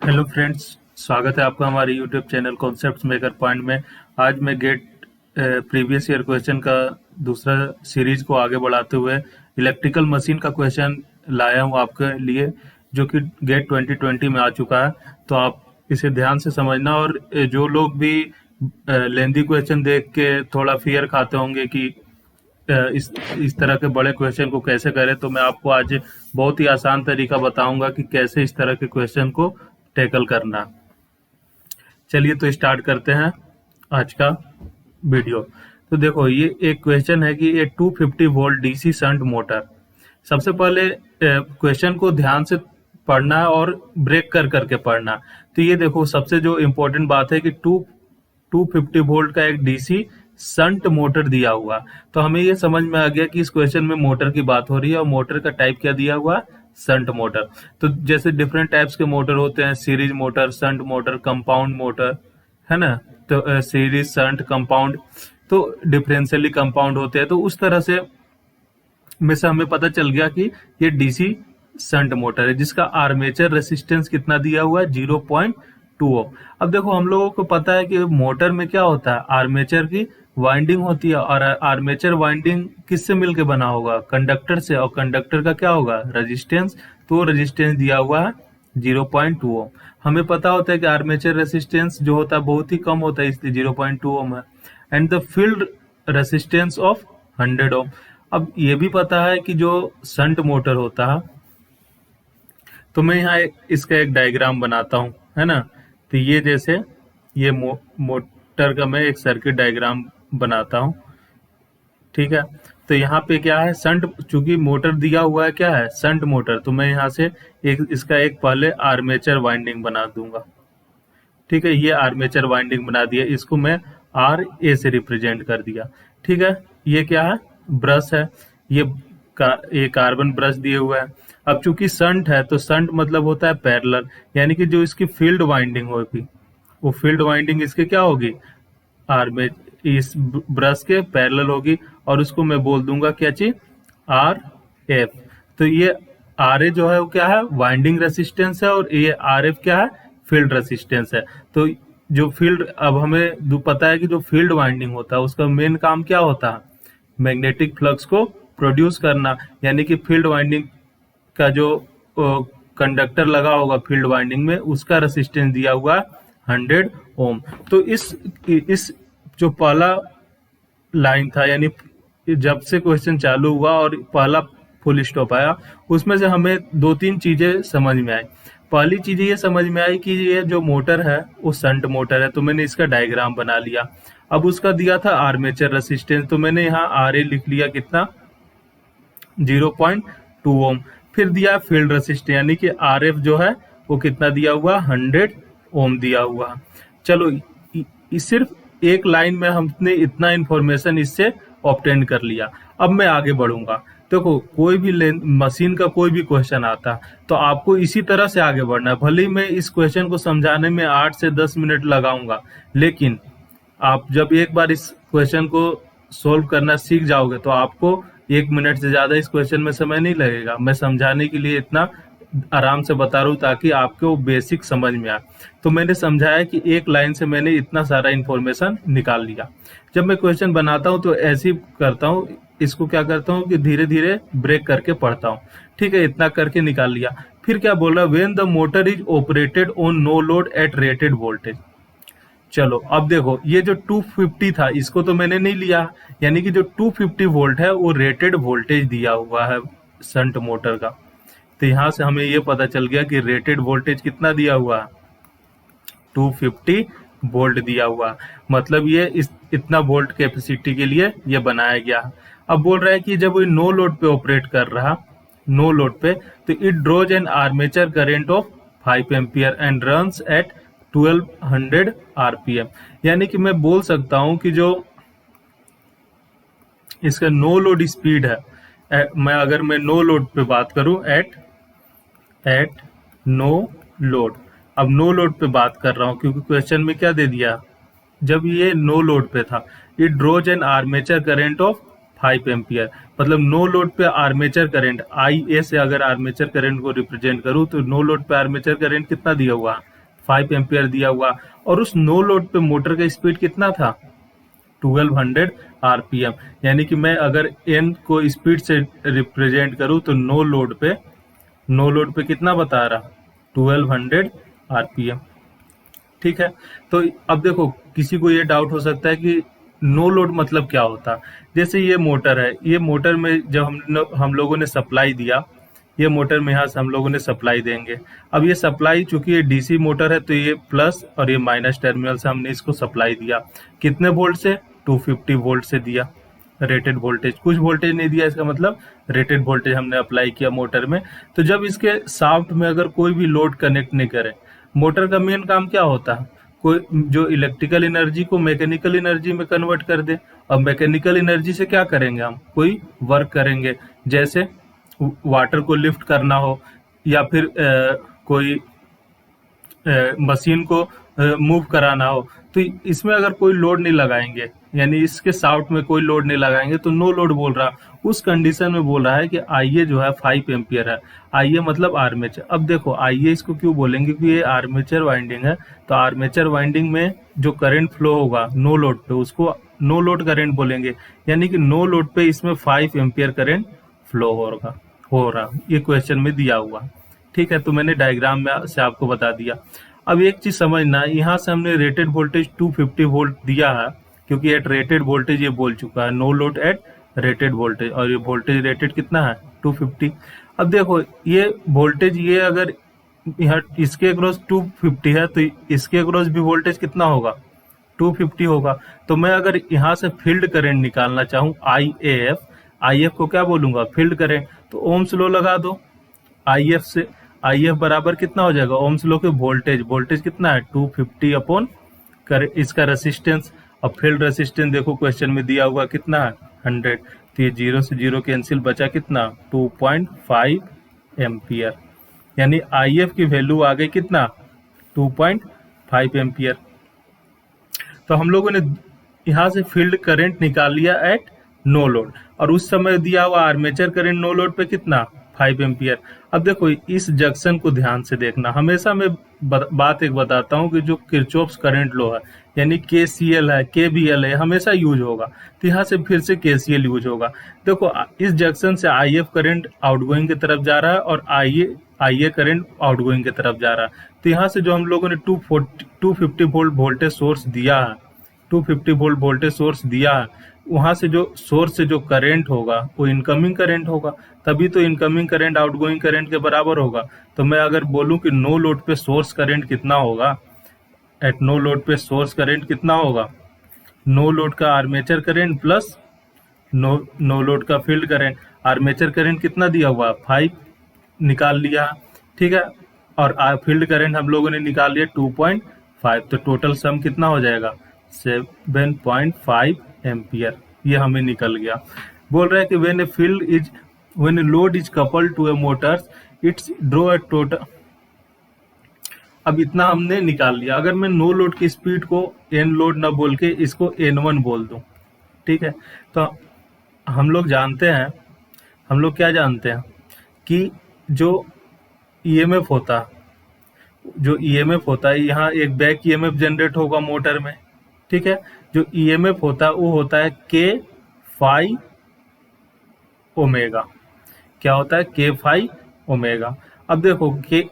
Hello friends, स्वागत है आपका हमारे YouTube channel concepts maker point में। आज मैं गेट प्रीवियस ईयर क्वेश्चन का दूसरा सीरीज को आगे बढ़ाते हुए इलेक्ट्रिकल मशीन का क्वेश्चन लाया हूँ आपके लिए, जो कि गेट 2020 में आ चुका है। तो आप इसे ध्यान से समझना, और जो लोग भी लेंदी क्वेश्चन देख के थोड़ा फियर खाते होंगे कि इस तरह के बड़े क्वेश्चन को कैसे करें, तो मैं आपको आज बहुत ही आसान तरीका बताऊंगा कि कैसे इस तरह के क्वेश्चन को टैकल करना। चलिए तो स्टार्ट करते हैं आज का वीडियो। तो देखो, ये एक क्वेश्चन है कि ये 250 वोल्ट डीसी शंट मोटर। सबसे पहले क्वेश्चन को ध्यान से पढ़ना है और ब्रेक कर करके पढ़ना। तो ये देखो, सबसे जो इम्पोर्टेंट बात है कि 250 वोल्ट का एक डीसी शंट मोटर दिया हुआ। तो हमें ये समझ में आ गया कि इस क्वेश्चन में मोटर की बात हो रही है, और मोटर का टाइप क्या दिया हुआ है, शंट मोटर। तो जैसे डिफरेंट टाइप्स के मोटर होते हैं, series motor, shunt motor, compound motor, है ना। तो सीरीज, शंट, कंपाउंड, तो डिफरेंशियली कंपाउंड होते हैं। तो उस तरह से में से हमें पता चल गया कि ये डीसी शंट मोटर है, जिसका आर्मेचर रेसिस्टेंस कितना दिया हुआ है, 0.2 ओम। अब देखो, हम लोगों को पता है कि मोटर में क्या होता है, आर्मेचर की वाइंडिंग होती है, और आर्मेचर वाइंडिंग किससे मिलके बना होगा, कंडक्टर से, और कंडक्टर का क्या होगा, रेजिस्टेंस। तो रेजिस्टेंस दिया हुआ है 0.2 ओम। हमें पता होता है कि आर्मेचर रेसिस्टेंस जो होता है बहुत ही कम होता है, इसलिए 0.2 ओम है। And the field resistance of 100 ओम। अब ये भी पता है कि जो शंट मोटर होता है, तो मैं यहाँ इसका एक डायग्राम बनाता हूँ, है ना। तो ये जैसे ये मोटर का मैं एक सर्किट डायग्राम बनाता हूँ, ठीक है। तो यहाँ पे क्या है, शंट, चूंकि मोटर दिया हुआ है क्या है, शंट मोटर, तो मैं यहाँ से इसका एक पहले आर्मेचर वाइंडिंग बना दूंगा, ठीक है। ये आर्मेचर वाइंडिंग बना दिया, इसको मैं आर ए से रिप्रेजेंट कर दिया, ठीक है। ये क्या है, ब्रश है, ये कार्बन ब्रश दिए हुआ है। अब चूंकि शंट है, तो शंट मतलब होता है पैरेलल, यानी कि जो इसकी फील्ड वाइंडिंग होगी, वो फील्ड वाइंडिंग इसके क्या होगी, आर्मे इस ब्रश के पैरेलल होगी, और उसको मैं बोल दूंगा क्या चीज, आर एफ। तो ये आर ए जो है वो क्या है, वाइंडिंग रेसिस्टेंस है, और ये आर एफ क्या है, फील्ड रेसिस्टेंस है। तो जो फील्ड, अब हमें पता है कि जो फील्ड वाइंडिंग होता है उसका मेन काम क्या होता है, मैग्नेटिक फ्लक्स को प्रोड्यूस करना, यानी कि फील्ड वाइंडिंग का जो कंडक्टर लगा होगा फील्ड वाइंडिंग में, उसका रेसिस्टेंस दिया हुआ 100 ओम। तो इस जो पहला लाइन था, यानी जब से क्वेश्चन चालू हुआ और पहला फुल स्टॉप आया, उसमें से हमें दो तीन चीजें समझ में आई। पहली चीज ये समझ में आई कि ये जो मोटर है वो शंट मोटर है, तो मैंने इसका डायग्राम बना लिया। अब उसका दिया था आर्मेचर रेसिस्टेंस, तो मैंने यहाँ आर ए लिख लिया, कितना, 0.2 ओम। फिर दिया फील्ड रेसिस्टेंस, यानी कि आर एफ जो है वो कितना दिया हुआ, 100 ओम दिया हुआ। चलो, सिर्फ एक लाइन में हमने इतना इंफॉर्मेशन इससे ऑब्टेन कर लिया। अब मैं आगे बढ़ूंगा। देखो, कोई भी मशीन का कोई भी क्वेश्चन आता तो आपको इसी तरह से आगे बढ़ना है। भले ही मैं इस क्वेश्चन को समझाने में 8 से 10 मिनट लगाऊंगा, लेकिन आप जब एक बार इस क्वेश्चन को सोल्व करना सीख जाओगे, तो आपको 1 मिनट से ज्यादा इस क्वेश्चन में समय नहीं लगेगा। मैं समझाने के लिए इतना आराम से बता रहा हूँ ताकि आपको बेसिक समझ में आए। तो मैंने समझाया कि एक लाइन से मैंने इतना सारा इंफॉर्मेशन निकाल लिया। जब मैं क्वेश्चन बनाता हूँ तो ऐसे ही करता हूँ, इसको क्या करता हूँ कि धीरे धीरे ब्रेक करके पढ़ता हूँ, ठीक है। इतना करके निकाल लिया। फिर क्या बोल रहा है, when the motor is operated on no load at rated voltage. चलो, अब देखो, ये जो 250 था इसको तो मैंने नहीं लिया, यानी कि जो 250 वोल्ट है वो रेटेड वोल्टेज दिया हुआ है शंट मोटर का। तो यहां से हमें ये पता चल गया कि रेटेड वोल्टेज कितना दिया हुआ, 250 वोल्ट दिया हुआ, मतलब ये इतना वोल्ट कैपेसिटी के लिए ये बनाया गया। अब बोल रहा है कि जब वो नो लोड पे ऑपरेट कर रहा, नो लोड पे, तो it draws an armature current of 5 ampere and runs at 1200 RPM. यानी कि मैं बोल सकता हूं कि जो इसका नो लोड स्पीड है, अगर मैं नो लोड पे बात करूं, एट नो लोड। अब नो लोड पे बात कर रहा हूं क्योंकि क्वेश्चन में क्या दे दिया, जब ये नो लोड पे था, it draws an armature current of 5 ampere, मतलब नो लोड पे आर्मेचर करंट, आई ए से अगर आर्मेचर करंट को रिप्रेजेंट करूं, तो नो लोड पे आर्मेचर करंट कितना दिया हुआ, 5 एम्पियर दिया हुआ, और उस नो लोड पे मोटर का स्पीड कितना था, 1200 आरपीएम। यानी कि मैं अगर एन को स्पीड से रिप्रेजेंट करूं तो नो लोड पे कितना बता रहा, 1200 आरपीएम। ठीक है। तो अब देखो, किसी को ये डाउट हो सकता है कि नो लोड मतलब क्या होता है। जैसे ये मोटर है, ये मोटर में जब हम लोगों ने सप्लाई दिया, ये मोटर में यहाँ से हम लोगों ने सप्लाई देंगे। अब ये सप्लाई, चूंकि ये डीसी मोटर है तो ये प्लस और ये माइनस टर्मिनल से हमने इसको सप्लाई दिया। कितने वोल्ट से, 250 वोल्ट से दिया रेटेड वोल्टेज। कुछ वोल्टेज नहीं दिया, इसका मतलब रेटेड वोल्टेज हमने अप्लाई किया मोटर में। तो जब इसके शाफ्ट में अगर कोई भी लोड कनेक्ट नहीं करे, मोटर का मेन काम क्या होता है, कोई जो इलेक्ट्रिकल एनर्जी को मैकेनिकल एनर्जी में कन्वर्ट कर दे। अब मैकेनिकल एनर्जी से क्या करेंगे, हम कोई वर्क करेंगे, जैसे वाटर को लिफ्ट करना हो, या फिर कोई मशीन को मूव कराना हो। तो इसमें अगर कोई लोड नहीं लगाएंगे, यानी इसके शाफ्ट में कोई लोड नहीं लगाएंगे, तो नो लोड बोल रहा। उस कंडीशन में बोल रहा है कि आईए जो है 5 एम्पियर है। आईए मतलब आर्मेचर। अब देखो आईए इसको क्यों बोलेंगे, क्योंकि ये आर्मेचर वाइंडिंग है। तो आर्मेचर वाइंडिंग में जो करंट फ्लो होगा नो लोड पे, उसको नो लोड करंट बोलेंगे। यानी कि नो लोड पे इसमें 5 एम्पियर करंट फ्लो हो रहा, ये क्वेश्चन में दिया हुआ। ठीक है, तो मैंने डायग्राम में से आपको बता दिया। अब एक चीज समझना, यहाँ से हमने रेटेड वोल्टेज 250 वोल्ट दिया है, क्योंकि एट रेटेड वोल्टेज ये बोल चुका है, no load at rated voltage, और ये वोल्टेज रेटेड कितना है, 250। अब देखो ये वोल्टेज, ये अगर यहाँ इसके अक्रॉस 250 है, तो इसके अक्रॉस भी वोल्टेज कितना होगा, 250 होगा। तो मैं अगर यहाँ से फील्ड करंट निकालना चाहूँ, आई एफ को क्या बोलूंगा, फील्ड करंट। तो ओम्स लॉ लगा दो, आई एफ बराबर कितना हो जाएगा, ओम्स लॉ के वोल्टेज कितना है, 250 अपॉन इसका रेसिस्टेंस। अब फील्ड रेसिस्टेंस देखो क्वेश्चन में दिया हुआ कितना है, 100। तो ये 0 से 0 कैंसिल, बचा कितना, 2.5 एम्पियर। यानी आई एफ की वैल्यू आ गई कितना, 2.5 एम्पियर। तो हम लोगों ने यहाँ से फील्ड करंट निकाल लिया एट नो लोड, और उस समय दिया हुआ आर्मेचर करंट नो लोड पे कितना, 5 एम्पियर। अब देखो इस जंक्शन को ध्यान से देखना। हमेशा मैं बात एक बताता हूँ कि जो किरचॉफ्स करंट लॉ है, यानी केसीएल है, केवीएल है, हमेशा यूज होगा। तो यहाँ से फिर से केसीएल यूज होगा। देखो इस जंक्शन से आईएफ करंट आउटगोइंग की तरफ जा रहा है, और आईए करंट आउटगोइंग की तरफ जा रहा है। तो यहाँ से जो हम लोगों ने 250 वोल्ट वोल्टेज सोर्स दिया है, 250 वोल्ट वोल्टेज सोर्स दिया है, वहां से जो सोर्स से जो करंट होगा वो इनकमिंग करंट होगा, तभी तो इनकमिंग करंट आउटगोइंग करंट के बराबर होगा। तो मैं अगर बोलूं कि नो लोड पे सोर्स करंट कितना होगा, एट नो लोड पे सोर्स करंट कितना होगा, नो लोड का armature current plus no load का फील्ड करंट। आर्मेचर करंट कितना दिया हुआ, 5 निकाल लिया, ठीक है, और फील्ड करंट हम लोगों ने निकाल लिया 2.5। तो टोटल सम कितना हो जाएगा, 7.5 एम्पियर। ये हमें निकल गया। बोल रहा है कि when a load is coupled to a motor, it's draw a total। अब इतना हमने निकाल लिया। अगर मैं नो लोड की स्पीड को एन लोड ना बोल के इसको N1 बोल दूं, ठीक है, तो हम लोग क्या जानते हैं कि जो ईएमएफ होता है, यहाँ एक बैक ईएमएफ जनरेट होगा मोटर में, ठीक है। जो ईएमएफ होता है वो होता है के फाई ओमेगा। क्या होता है, के फाई ओमेगा। अब देखो के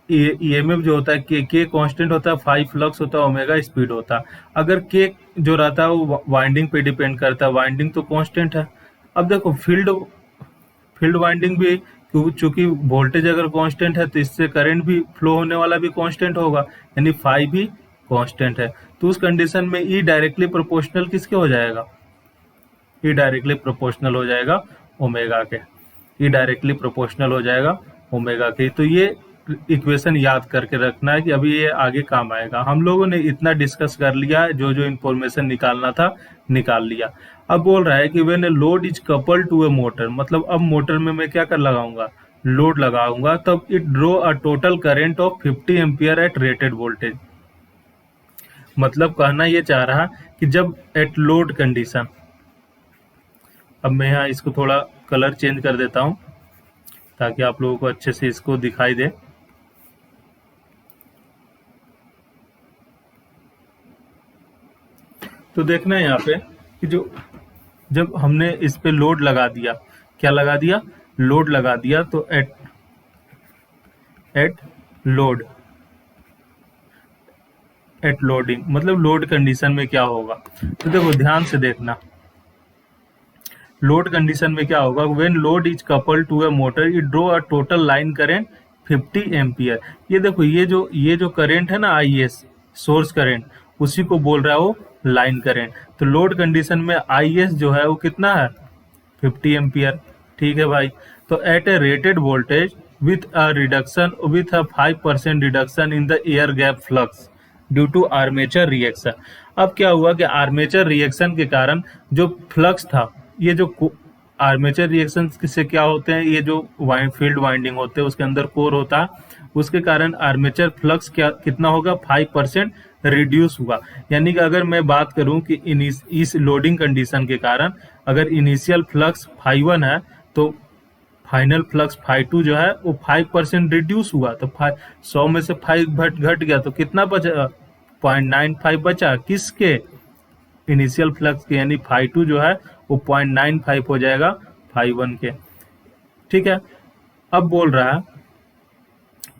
ईएमएफ जो होता है, के कांस्टेंट होता है, फाई फ्लक्स होता है, ओमेगा स्पीड होता है। अगर के जो रहता है वो वाइंडिंग पे डिपेंड करता है, वाइंडिंग तो कांस्टेंट है। अब देखो फील्ड वाइंडिंग भी, चूंकि वोल्टेज अगर कांस्टेंट है तो इससे करंट भी फ्लो होने वाला भी कांस्टेंट होगा, यानी फाई भी कांस्टेंट है। तो उस कंडीशन में ई डायरेक्टली प्रोपोर्शनल किसके हो जाएगा, ई डायरेक्टली प्रोपोर्शनल हो जाएगा ओमेगा के, ई डायरेक्टली प्रोपोर्शनल हो जाएगा ओमेगा के। तो ये इक्वेशन याद करके रखना है कि अभी ये आगे काम आएगा। हम लोगों ने इतना डिस्कस कर लिया है, जो जो इन्फॉर्मेशन निकालना था निकाल लिया। अब बोल रहा है कि when a load is coupled to a motor, मतलब अब मोटर में मैं क्या कर लगाऊंगा, लोड लगाऊंगा, तब it draw a total current of 50 ampere at rated voltage. मतलब कहना ये चाह रहा कि जब एट लोड कंडीशन, अब मैं यहाँ इसको थोड़ा कलर चेंज कर देता हूं ताकि आप लोगों को अच्छे से इसको दिखाई दे। तो देखना है यहाँ पे कि जो जब हमने इस पे लोड लगा दिया, क्या लगा दिया, लोड लगा दिया, तो एट लोड, एट लोडिंग मतलब लोड कंडीशन में क्या होगा। तो देखो ध्यान से देखना, लोड कंडीशन में क्या होगा, when load is coupled to a motor it draw a total line current 50 ampere. ये देखो ये जो करंट है ना आईएस, सोर्स करंट, उसी को बोल रहा है वो लाइन करंट। तो लोड कंडीशन में आईएस जो है वो कितना है, 50 एम्पियर। ठीक है भाई। तो at a rated voltage with a 5% reduction in the air gap flux due to armature reaction. अब क्या हुआ कि आर्मेचर रिएक्शन के कारण जो फ्लक्स था, ये जो आर्मेचर रिएक्शन से क्या होते हैं, ये जो फील्ड वाइंडिंग होते हैं उसके अंदर कोर होता है, उसके कारण आर्मेचर फ्लक्स क्या कितना होगा, 5% रिड्यूस हुआ। यानी कि अगर मैं बात करूं कि इस लोडिंग कंडीशन के कारण अगर इनिशियल फ्लक्स φ1 है तो फाइनल फ्लक्स φ2 जो है वो 5% रिड्यूस हुआ। तो 100 में से 5 घट गया तो कितना बचा, 0.95 बचा किसके, इनिशियल फ्लक्स के, यानी φ2 जो है वो 0.95 हो जाएगा φ1 के। ठीक है। अब बोल रहा है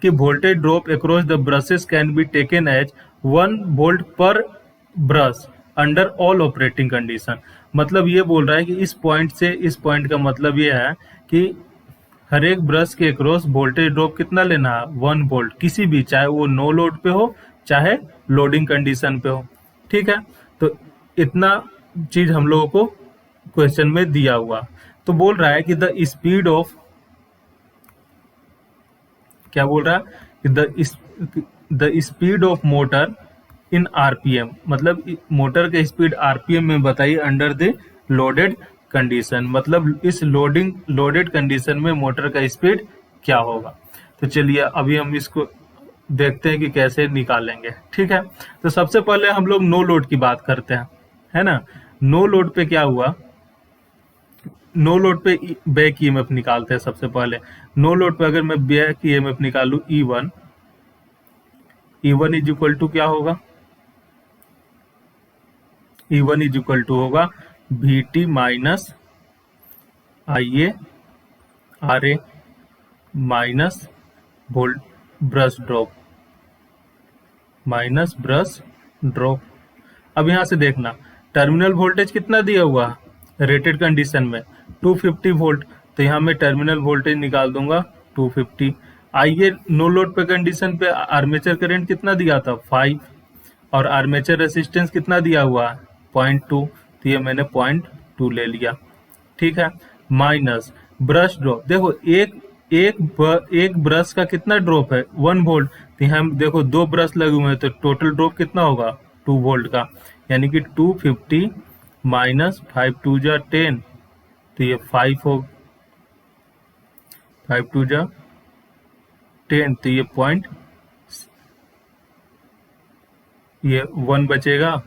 कि voltage drop across the brushes can be taken as 1 volt per brush under all operating condition. मतलब ये बोल रहा है कि इस पॉइंट से इस पॉइंट का मतलब ये है कि हर एक ब्रश के अक्रॉस वोल्टेज ड्रॉप कितना लेना है, 1 वोल्ट, किसी भी, चाहे वो नो लोड पे हो चाहे लोडिंग कंडीशन पे हो। ठीक है। तो इतना चीज हम लोगों को क्वेश्चन में दिया हुआ। तो बोल रहा है कि क्या बोल रहा है कि the speed of motor in RPM, मतलब मोटर के स्पीड आरपीएम में बताइए अंडर द लोडेड कंडीशन, मतलब इस लोडेड कंडीशन में मोटर का स्पीड क्या होगा। तो चलिए अभी हम इसको देखते हैं कि कैसे निकालेंगे। ठीक है। तो सबसे पहले हम लोग नो लोड की बात करते हैं, है ना। नो लोड पे क्या हुआ, नो लोड पे बैक ईएमएफ निकालते हैं सबसे पहले। नो लोड पे अगर मैं बैक ईएमएफ निकालू E1, E1 is equal to क्या होगा, E1 इज इक्वल टू होगा VT minus IA RA minus volt brush drop, minus brush drop. अब यहां से देखना टर्मिनल वोल्टेज कितना दिया हुआ है रेटेड कंडीशन में, 250 वोल्ट। तो यहाँ मैं टर्मिनल वोल्टेज निकाल दूंगा 250। आइए नो लोड पे कंडीशन पे आर्मेचर करंट कितना दिया था, 5, और आर्मेचर रेसिस्टेंस कितना दिया हुआ है, 0.2। तो ये मैंने 0.2 ले लिया। ठीक है। माइनस ब्रश ड्रॉप, देखो एक ब्रश का कितना ड्रॉप है, 1 वोल्ट। तो यहाँ देखो 2 ब्रश लगे हुए हैं तो टोटल ड्रॉप कितना होगा, 2 वोल्ट का, यानी कि 250 माइनस 5 2 जा 10, तो ये 5 हो, 5 2 जा 10, तो ये 1 बचेगा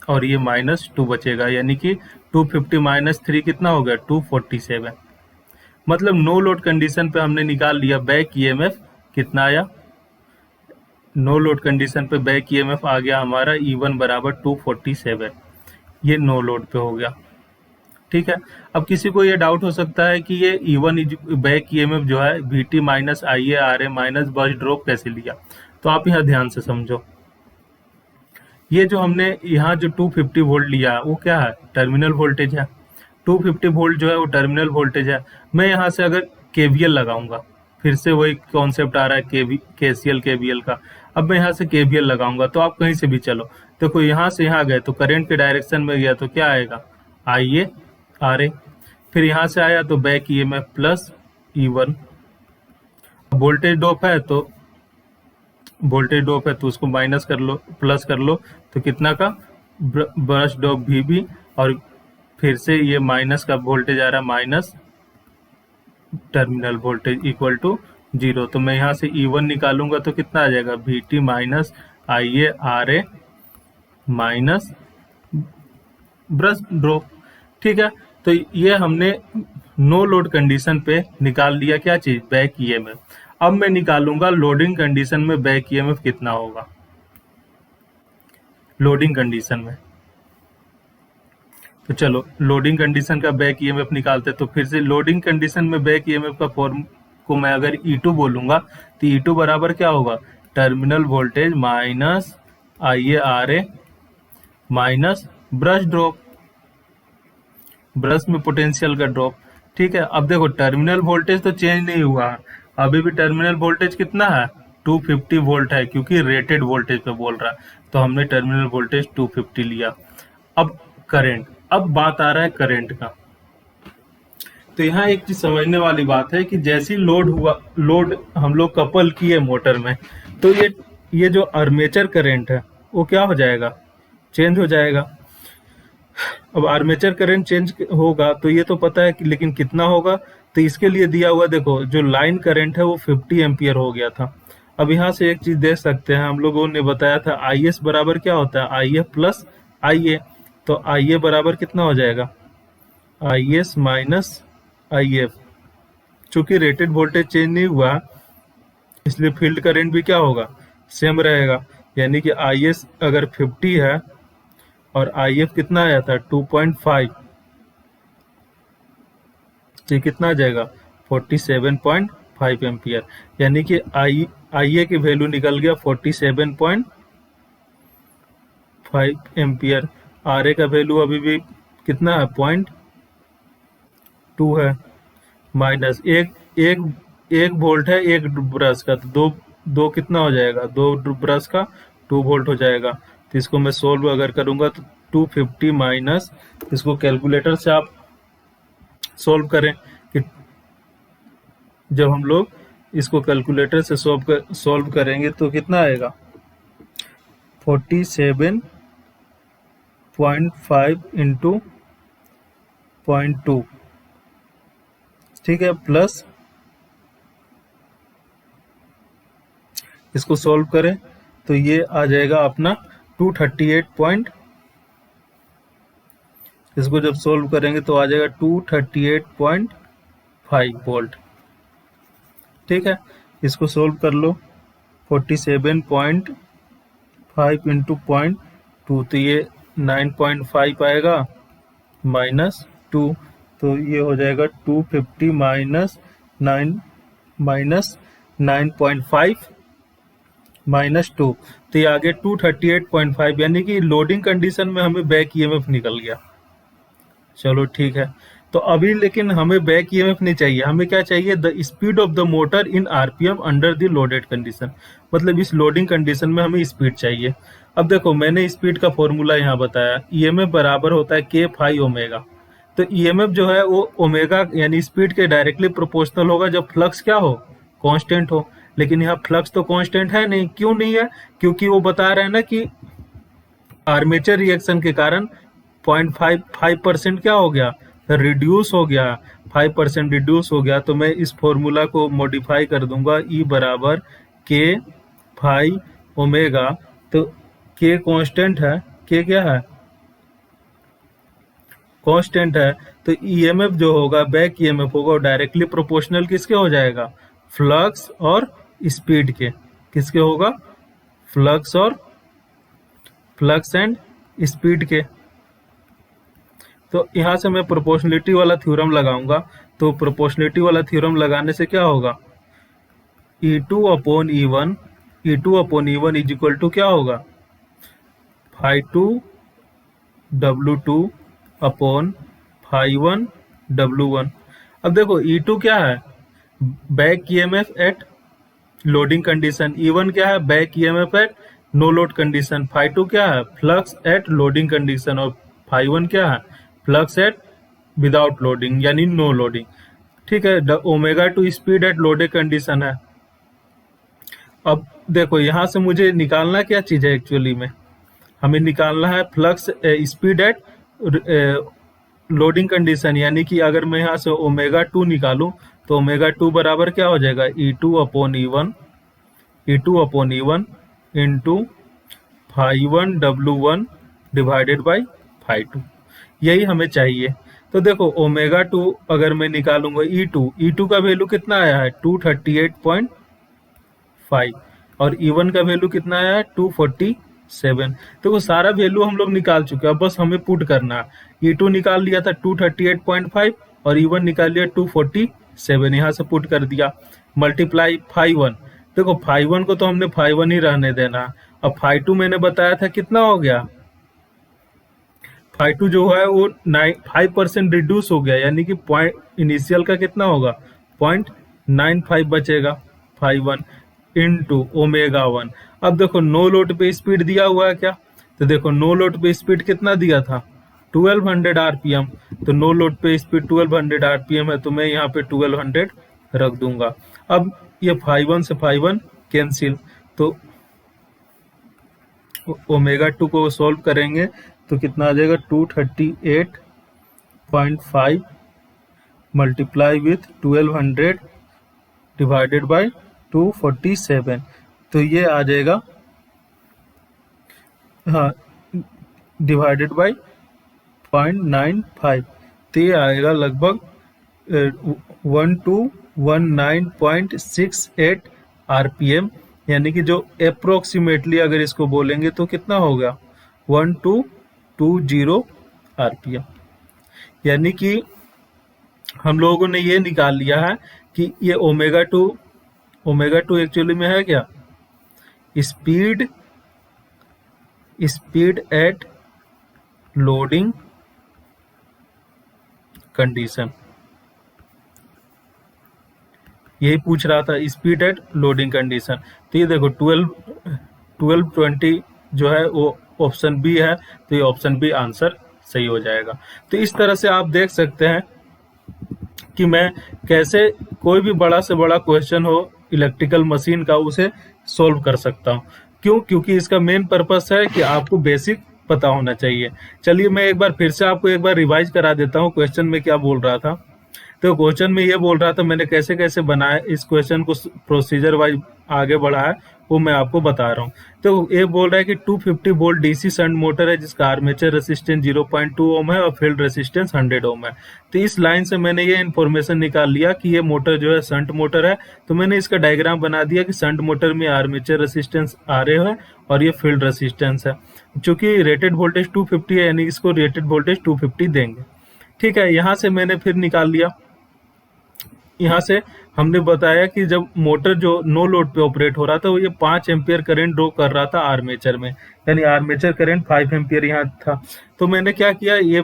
और ये -2 बचेगा, यानी कि 250 माइनस 3 कितना हो गया, 247। मतलब नो लोड कंडीशन पे हमने निकाल लिया बैक ईएमएफ कितना आया, नो लोड कंडीशन पे बैक ईएमएफ आ गया हमारा E1 बराबर 247। ये नो लोड पे हो गया। ठीक है। अब किसी को ये डाउट हो सकता है कि ये E1 बैक ईएमएफ जो है VT minus IA RA minus बस ड्रॉप कैसे लिया। तो आप यहाँ ध्यान से समझो, ये जो हमने यहाँ जो 250 वोल्ट लिया वो क्या है, टर्मिनल वोल्टेज है। 250 वोल्ट जो है वो टर्मिनल वोल्टेज है। मैं यहाँ से अगर KVL लगाऊंगा, फिर से वही कॉन्सेप्ट आ रहा है KCL KVL का। अब मैं यहाँ से KVL लगाऊंगा तो आप कहीं से भी चलो, देखो यहाँ से यहाँ गए तो करंट के डायरेक्शन में गया तो क्या आएगा, IA RA। फिर यहाँ से आया तो back EMF plus E1। Voltage drop है तो उसको माइनस कर लो, प्लस कर लो, तो कितना का ब्रश ड्रॉप VB, और फिर से ये माइनस का वोल्टेज आ रहा है, minus terminal voltage equal to 0। तो मैं यहाँ से E1 निकालूंगा तो कितना आ जाएगा, VT minus IA RA minus brush drop. ठीक है। तो ये हमने नो लोड कंडीशन पे निकाल लिया क्या चीज, बैक ईएमएफ। अब मैं निकालूंगा लोडिंग कंडीशन में बैक ईएमएफ कितना होगा, लोडिंग कंडीशन में। तो चलो लोडिंग कंडीशन का बैक ईएमएफ निकालते हैं। तो फिर से लोडिंग कंडीशन में बैक ईएमएफ का फॉर्म को मैं अगर E2 बोलूंगा तो E2 बराबर क्या होगा, terminal voltage minus IaRa minus brush drop, brush में पोटेंशियल का ड्रॉप। ठीक है, अब देखो टर्मिनल वोल्टेज तो चेंज नहीं हुआ है, अभी भी टर्मिनल वोल्टेज कितना है 250 वोल्ट है, क्योंकि रेटेड वोल्टेज पे बोल रहा है, तो हमने टर्मिनल वोल्टेज 250 लिया। अब करंट, अब बात आ रहा है करंट का। तो यहाँ एक चीज समझने वाली बात है कि जैसी लोड हम लोग कपल किए मोटर में, तो ये जो आर्मेचर करंट है वो क्या हो जाएगा, चेंज हो जाएगा। अब आर्मेचर करंट चेंज होगा तो ये तो पता है कि, लेकिन कितना होगा, तो इसके लिए दिया हुआ देखो जो लाइन करंट है वो 50 एम्पियर हो गया था। अब यहाँ से एक चीज देख सकते हैं, हम लोगों ने बताया था IS बराबर क्या होता है, IF प्लस IA। तो IA बराबर कितना हो जाएगा, IS माइनस IF। चूंकि रेटेड वोल्टेज चेंज नहीं हुआ इसलिए फील्ड करंट भी क्या होगा, सेम रहेगा। यानी कि IS अगर 50 है और IF कितना आया था 2.5, तो कितना आ जाएगा 47.5 एम्पियर। यानी कि IA की वैल्यू निकल गया 47.5 एम्पियर। RA का वैल्यू अभी भी कितना है 0.2 है, माइनस एक वोल्ट है एक ब्रश का, तो दो कितना हो जाएगा, दो ब्रश का 2 वोल्ट हो जाएगा। तो इसको मैं सोल्व अगर करूंगा तो 250 माइनस, इसको कैलकुलेटर से आप सोल्व करें कि जब हम लोग इसको कैलकुलेटर से सोल्व करेंगे तो कितना आएगा 47.5 इंटू 0.2, ठीक है, प्लस इसको सोल्व करें तो ये आ जाएगा अपना 238 इसको जब सोल्व करेंगे तो आ जाएगा 238.5 वोल्ट। ठीक है, इसको सोल्व कर लो 47.5 इंटू 0.2, तो ये 9.5 आएगा माइनस 2, तो ये हो जाएगा 250 माइनस 9.5 माइनस 2, तो ये आगे 238.5, यानी कि लोडिंग कंडीशन में हमें बैक ईएमएफ निकल गया। चलो ठीक है, तो अभी लेकिन हमें बैक ईएमएफ नहीं चाहिए, हमें क्या चाहिए, the speed of the motor in RPM under the loaded condition. मतलब इस लोडिंग कंडीशन में हमें स्पीड चाहिए। अब देखो मैंने स्पीड का फॉर्मूला यहाँ बताया, ईएमएफ बराबर होता है K फाई ओमेगा। तो ईएमएफ जो है वो ओमेगा यानी स्पीड के डायरेक्टली प्रोपोर्शनल होगा जब फ्लक्स क्या हो, कांस्टेंट हो। लेकिन यहाँ फ्लक्स तो कांस्टेंट है नहीं, क्यों नहीं है, क्योंकि वो बता रहे हैं ना कि आर्मेचर रिएक्शन के कारण 0.5% क्या हो गया, रिड्यूस हो गया, 5% रिड्यूस हो गया। तो मैं इस फॉर्मूला को मॉडिफाई कर दूंगा, E बराबर K फाई ओमेगा। तो K कांस्टेंट है, K क्या है, कांस्टेंट है, तो ईएमएफ जो होगा बैक ईएमएफ होगा डायरेक्टली प्रोपोर्शनल किसके हो जाएगा, फ्लक्स और स्पीड के। किसके होगा, फ्लक्स एंड स्पीड के। तो यहां से मैं प्रोपोर्शनलिटी वाला थ्योरम लगाऊंगा। तो प्रोपोर्शनलिटी वाला थ्योरम लगाने से क्या होगा, E2 upon E1 is equal to क्या होगा, phi 2 W2 upon phi 1 W1। अब देखो E2 क्या है, back EMF at loading condition, E1 क्या है, back EMF at no load condition, phi 2 क्या है, फ्लक्स एट लोडिंग कंडीशन, और फाई 1 क्या है, फ्लक्स एट विदाउट लोडिंग यानी नो लोडिंग। ठीक है, omega two speed at loaded condition है। अब देखो यहां से मुझे निकालना क्या चीज है, एक्चुअली में हमें निकालना है flux speed at loading condition, यानी कि अगर मैं यहाँ से ओमेगा 2 निकालूं तो ओमेगा 2 बराबर क्या हो जाएगा, E2 upon E1 into phi 1 W1 divided by phi 2, यही हमें चाहिए। तो देखो ओमेगा 2 अगर मैं निकालूंगा E2 का वैल्यू कितना आया है 238.5 और E1 का वैल्यू कितना आया है 247, 7। देखो सारा वैल्यू हम लोग निकाल चुके हैं, अब बस हमें पुट करना है। E2 निकाल लिया था 238.5 और E1 निकाल लिया 247, यहाँ से पुट कर दिया। मल्टीप्लाई φ1, देखो φ1 को तो हमने φ1 ही रहने देना। अब φ2 मैंने बताया था कितना हो गया, φ2 जो है वो 5% रिड्यूस हो गया, यानी कि पॉइंट इनिशियल का कितना होगा 0.95 बचेगा φ1 इंटू ω1। अब देखो नो लोड पे स्पीड दिया हुआ है क्या, तो देखो नो लोड पे स्पीड कितना दिया था 1200 आरपीएम, तो नो लोड पे स्पीड 1200 आरपीएम है, तो मैं यहाँ पे 1200 रख दूंगा। अब ये φ1 से φ1 कैंसिल, तो ω2 को सॉल्व करेंगे तो कितना आ जाएगा 238.5 मल्टीप्लाई विथ 1200 डिवाइडेड बाय 247, तो ये आ जाएगा, हाँ, डिवाइडेड बाय 0.95, तो ये आएगा लगभग 1219.68 आरपीएम, यानी कि जो अप्रोक्सीमेटली अगर इसको बोलेंगे तो कितना होगा 1220 आरपीएम। यानी कि हम लोगों ने ये निकाल लिया है कि ये ω2 एक्चुअली में है क्या, स्पीड एट लोडिंग कंडीशन, यही पूछ रहा था, स्पीड एट लोडिंग कंडीशन। तो ये देखो 1220 जो है वो ऑप्शन बी है, तो ये ऑप्शन बी आंसर सही हो जाएगा। तो इस तरह से आप देख सकते हैं कि मैं कैसे कोई भी बड़ा से बड़ा क्वेश्चन हो इलेक्ट्रिकल मशीन का उसे सॉल्व कर सकता हूँ। क्यों, क्योंकि इसका मेन पर्पस है कि आपको बेसिक पता होना चाहिए। चलिए मैं एक बार फिर से आपको एक बार रिवाइज करा देता हूँ क्वेश्चन में क्या बोल रहा था। तो क्वेश्चन में ये बोल रहा था, मैंने कैसे कैसे बनाया, इस क्वेश्चन को प्रोसीजर वाइज आगे बढ़ा है वो मैं आपको बता रहा हूँ। तो ये बोल रहा है कि 250 वोल्ट डीसी शंट मोटर है जिसका आर्मेचर रेसिस्टेंस 0.2 ओम है और फील्ड रेसिस्टेंस 100 ओम है। तो इस लाइन से मैंने ये इन्फॉर्मेशन निकाल लिया कि ये मोटर जो है शंट मोटर है, तो मैंने इसका डायग्राम बना दिया कि शंट मोटर में आर्मेचर रेसिस्टेंस RA है और ये फील्ड रेसिस्टेंस है। चूंकि रेटेड वोल्टेज 250 है, यानी इसको रेटेड वोल्टेज 250 देंगे। ठीक है, यहाँ से मैंने फिर निकाल लिया। यहाँ से हमने बताया कि जब मोटर जो नो लोड पे ऑपरेट हो रहा था वो ये 5 एम्पियर करंट ड्रॉ कर रहा था आर्मेचर में, यानी आर्मेचर करंट 5 एम्पियर यहाँ था। तो मैंने क्या किया, ये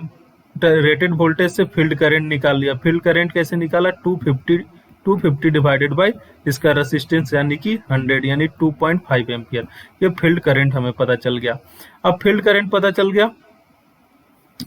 रेटेड वोल्टेज से फील्ड करंट निकाल लिया। फील्ड करंट कैसे निकाला, 250 डिवाइडेड बाय इसका रेसिस्टेंस यानी कि 100, यानी 2.5 एम्पियर, ये फील्ड करंट हमें पता चल गया। अब फील्ड करंट पता चल गया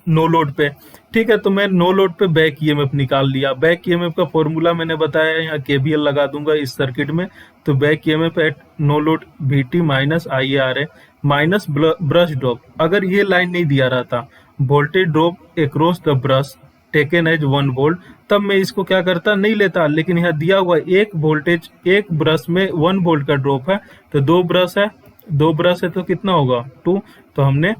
नो लोड पे, ठीक है, तो मैं नो लोड पे बैक ईएमएफ निकाल लिया। बैक ईएमएफ का फॉर्मूला मैंने बताया, यहाँ केवीएल लगा दूंगा इस सर्किट में। तो back EMF at no load VT minus IARA minus brush drop. अगर ये लाइन नहीं दिया रहता, voltage drop across the brush taken as 1 volt, तब मैं इसको क्या करता, नहीं लेता। लेकिन यहाँ दिया हुआ एक वोल्टेज, एक ब्रश में 1 वोल्ट का ड्रॉप है, तो दो ब्रश है तो कितना होगा 2, तो हमने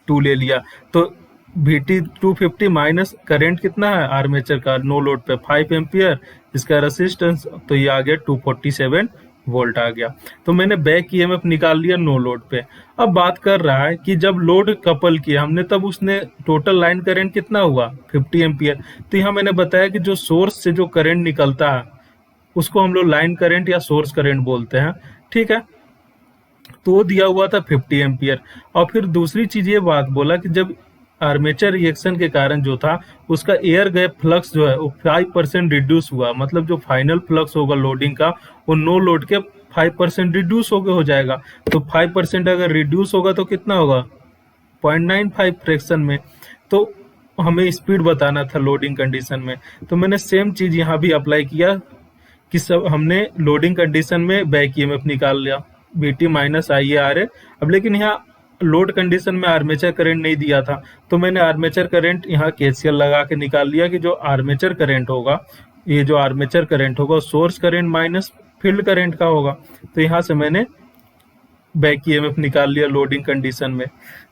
2 ले लिया। तो VT 250 माइनस करंट कितना है आर्मेचर का नो लोड पे 5 एम्पियर, इसका रेसिस्टेंस तो ये आ गया 247 वोल्ट आ गया। तो मैंने बैक ईएमएफ निकाल लिया नो लोड पे। अब बात कर रहा है कि जब लोड कपल किया हमने तब उसने टोटल लाइन करंट कितना हुआ 50 एम्पियर। तो यहाँ मैंने बताया कि जो सोर्स से जो करंट निकलता है उसको हम लोग लाइन करंट या सोर्स करंट बोलते हैं, ठीक है। तो दिया हुआ था 50 एम्पियर। और फिर दूसरी चीज ये बात बोला कि जब आर्मेचर रिएक्शन के कारण जो था उसका एयर गैप फ्लक्स जो है वो 5% रिड्यूस हुआ, मतलब जो फाइनल फ्लक्स होगा लोडिंग का वो नो लोड के 5% रिड्यूस हो जाएगा। तो 5% अगर रिड्यूस होगा तो कितना होगा 0.95 फ्रैक्शन में। तो हमें स्पीड बताना था लोडिंग कंडीशन में, तो मैंने सेम चीज यहाँ भी अप्लाई किया कि सब हमने लोडिंग कंडीशन में बैक ईएमएफ निकाल लिया VT माइनस IARA। अब लेकिन यहाँ लोड कंडीशन में आर्मेचर करंट नहीं दिया था, तो मैंने आर्मेचर करंट यहाँ KCL लगा के निकाल लिया कि जो आर्मेचर करंट होगा, ये जो आर्मेचर करंट होगा source current minus field current का होगा। तो यहाँ से मैंने बैक ईएमएफ निकाल लिया लोडिंग कंडीशन में।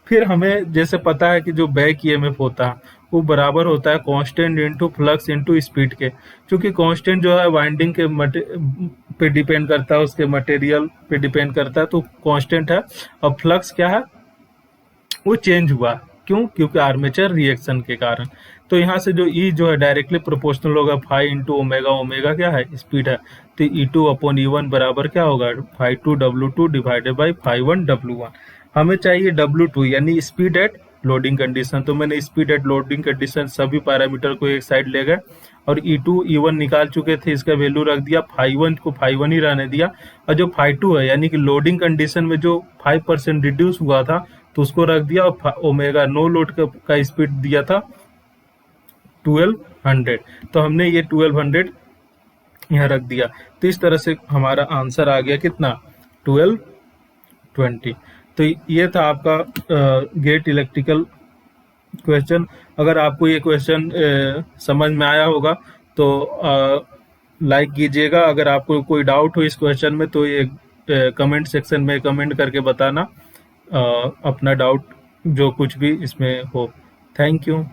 फिर हमें जैसे पता है कि जो बैक ईएमएफ होता है वो बराबर होता है constant into flux into speed के। क्योंकि कांस्टेंट जो है वाइंडिंग के पे डिपेंड करता है, उसके मटेरियल पे डिपेंड करता है, तो कांस्टेंट है। और फ्लक्स क्या है, वो चेंज हुआ। क्यों? क्योंकि आर्मेचर रिएक्शन के कारण। तो यहाँ से जो ई जो है डायरेक्टली प्रोपोर्शनल होगा फाई इंटू ओमेगा। ओमेगा क्या है? स्पीड है। तो E2 अपॉन E1 बराबर क्या होगा? Phi two W2 divided by phi one W1। हमें चाहिए W2 यानी स्पीड एट लोडिंग कंडीशन। तो मैंने स्पीड एट लोडिंग कंडीशन सभी पैरामीटर को एक साइड ले गए और E2 E1 निकाल चुके थे, इसका वैल्यू रख दिया। फाई वन को फाई वन ही रहने दिया। और जो फाई टू है यानी कि लोडिंग कंडीशन में जो 5% रिड्यूस हुआ था तो उसको रख दिया। और ओमेगा नो लोड का स्पीड दिया था 1200, तो हमने ये 1200 यहाँ रख दिया। तो इस तरह से हमारा आंसर आ गया कितना? 1220। तो ये था आपका गेट इलेक्ट्रिकल क्वेश्चन। अगर आपको ये क्वेश्चन समझ में आया होगा तो लाइक कीजिएगा। अगर आपको कोई डाउट हो इस क्वेश्चन में तो ये कमेंट सेक्शन में कमेंट करके बताना अपना डाउट जो कुछ भी इसमें हो। Thank you.